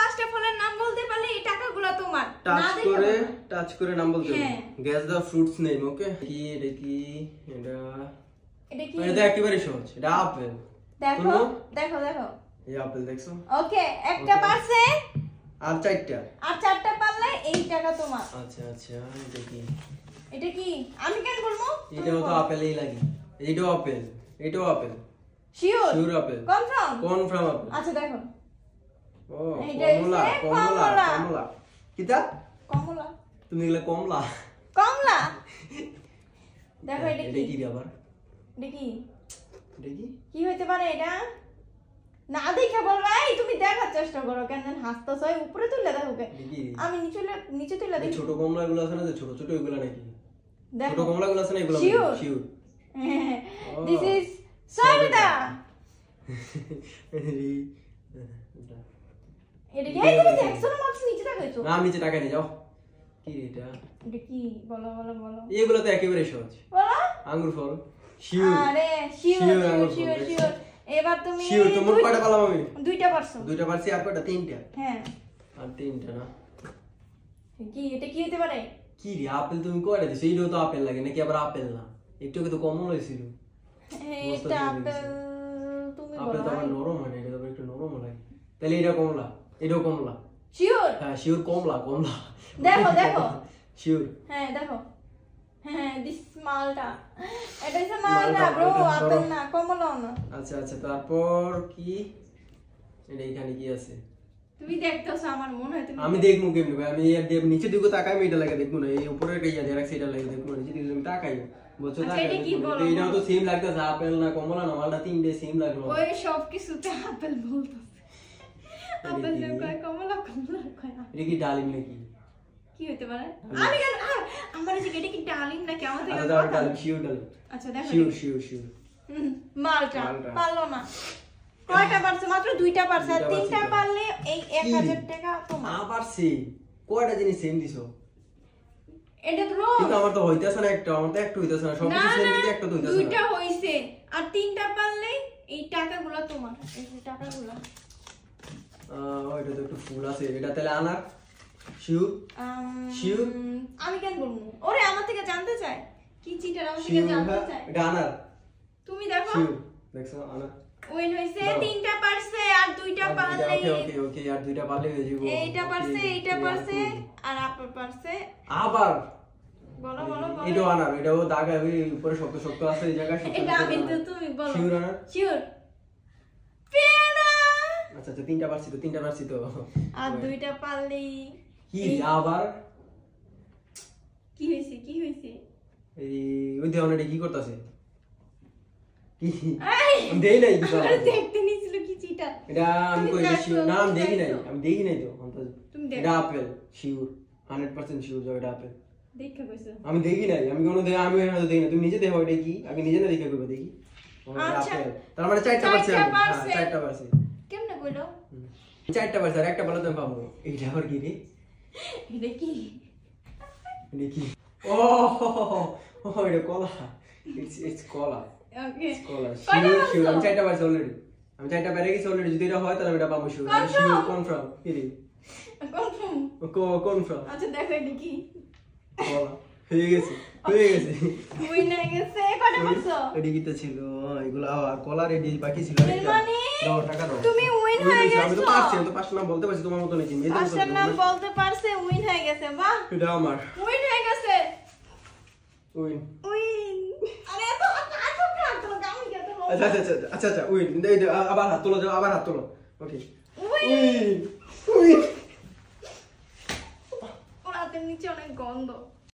পাঁচটা ফলের নাম বলতে পারলে এই টাকাগুলো তোমার। টাচ করে নাম বলতে হবে। গ্যাস দা ফ্রুটস নেম, ওকে? এটা কি এটা একেবারে সহজ। এটা আপেল। দেখো দেখো দেখো, এই আপেল দেখছো? ওকে, একটা পারছে আর চারটা পারলে এই টাকা তোমার। আচ্ছা আচ্ছা, এটা কি আমি কেন বলবো? এটাও তো আপেলই লাগে। এটাও apple. Sure apple. Confirm apple. আচ্ছা দেখো, ও কমলা কিটা? কমলা। তুমি এগুলা কমলা দেখো এটা কি আবার? এটা কি হইতে পারে? এটা না দেখে বলবা, এই তুমি দেখার চেষ্টা করো, কেন হাসতেছ? উপরে তুলে দেখো, আমি নিচে তুলে দেখি। ছোট কমলাগুলো আছে না, যে ছোট ছোট ওইগুলা নাকি? দেখো ছোট কমলাগুলো আছে না, এগুলো শিওর। দিস ইজ সবেদা। এটা কি? তুমি দেখছো না, মাছ নিচে তাকাইছো? না, নিচে তাকাই না, যাও। কি এটা কি? বলো। এগুলো তো একেবারে সহজ। বলো। আঙ্গুর ফল। শিওর। আরে শিওর। এবার তুমি শিওর। তোমার কয়টা পারলাম আমি? দুইটা পারছি। আর কয়টা? তিনটা। হ্যাঁ, আর তিনটা না। কি এটা কি হতে পারে? কি রে, আপেল তুমি কয়টা দিছো? এইটাও তো আপেল লাগে নাকি? আবার আপেল না, একটু তো কমন হয়েছিল। এটা আপেল তুমি বলো। আপেল তো আবার নরম হয় না, এটা তো একটু নরম লাগে। তাহলে এটা কমলা। এটাও কমলা। শিওর? হ্যাঁ শিওর, কমলা। দেখো শিওর। হ্যাঁ দেখো, হ্যাঁ দিস মালটা। এটা হচ্ছে মালটা ব্রো, আপেল না, কমলা না। আচ্ছা আচ্ছা, তারপর কি? এটা এখানে কি আছে? তুমি দেখতেছো, আমার মনে হয় তুমি। আমি দেখবো কেমনে ভাই? আমি নিচে দিকে তাকাই, আমি এটা লাগে দেখবো না। এই উপরে একটা ইয়া দিয়ে রাখছি, এটা লাগে দেখবো না। নিচে দিকে আমি তাকাই, বুঝছো? আচ্ছা এটা কি বলো? এটাও তো সেম লাগতেছে, আপেল না কমলা না, মালটা তিনটে সেম লাগলো। ওই সব কিছুতে আপেল বলতাছে। আপেল না কয়, কমলা কয়। এটা কি ডালিম নাকি? কি হতে পারে? আমি কেন আমার যে এটা কি ডালিম নাকি? আমার থেকে আচ্ছা ডালিম, শিওর ডালিম। আচ্ছা দেখো, শিওর। মালটা পারলো না। কয়টা পারছে? মাত্র দুইটা পারছে। আর তিনটা পারলে এই 1000 টাকা তোমার। পারছি। কয়টা জিনিস সেম দিছো? এটা তো রোজ। কিন্তু আমার তো হইতাছে না একটা, আমার তো একটু হইতাছে না। সব কিছু সেম দিতে একটা তো হইতাছে না। দুইটা হইছে, আর তিনটা পারলে এই টাকাগুলো তোমার। এই যে টাকাগুলো। ওইটা তো একটু ফুল আছে। এটা তাহলে আনার। শিওর। আমি কেন বলবো? ওরে আমার থেকে জানতে চাই। কি চিটার আমার থেকে জানতে চাই। এটা আনার। তুমি দেখো। শিওর। দেখছো আনার। ওই হইছে, তিনটা পারছে আর দুইটা পারলে। ওকে, আর দুইটা পারলে হয়ে যাবে। এইটা পারছে আর আপেল পারছে। আবার বলো। এটাও আনার। এটাও দাগ আছে উপরে, শক্ত আছে এই জায়গা। এটা আমি তো, তুমি বলো। শিওর আনার। শিওর। পেয়ারা। আচ্ছা তিনটা পারছি তো। আর দুইটা পারলেই কি? আবার কি হইছে? এই ওই দেওয়ানে কি করতেছে? কি দেই নাই কিছু? আরে দেখতে নিছিল কি চিটা? এটা আমি কই দিছি না, আমি দেখি নাই তো। এটা আপেল শিওর, 100% শিওর যে এটা আপেল। দেখে কইছো? আমি দেখি নাই, আমি কোনো আমি হয়তো দেখি না। তুমি নিজে দেখো এটা কি, আগে নিজে না দেখে কইবা দেখি। আচ্ছা আপেল তার মানে চারটা পারছি। চারটা পারছি। কেমনে কইলো? চারটা পারছি, আর একটা বলো তো পাবো। এইটা আবার কি রে? এটা কি? ও এটা কলা। ইটস কলা। ওকে, কলা। শিওর। আমি চারটা পারছি অলরেডি। আমি চারটা পেরে গেছি অলরেডি। যদি এটা হয় তাহলে আমি এটা পাবো শিওর। কনফার্ম। কি রে? কনফার্ম। আচ্ছা দেখো এটা কি? কলা। হয়ে গেছে। উইন হয়ে গেছে। কয়টা পারছো? এডি কিটা ছিল এগুলা, আর কলা রেডি বাকি ছিল। মানে দাও টাকা দাও। তুমি উইন হয়ে গেছো। আমি তো পারছি, আমি তো পাঁচটা নাম বলতে পারছি তোমার মত নাকি? পাঁচটা নাম বলতে পারছে, উইন হয়ে গেছে। বাহ, এটা আমার উইন হয়ে গেছে। উইন। আরে এত গামি গেছে। আচ্ছা উইন। আবার হাত তোলো, আবার হাত তোলো। ওকে উইন। ওর হাতের নিচে অনেক গন্ধ।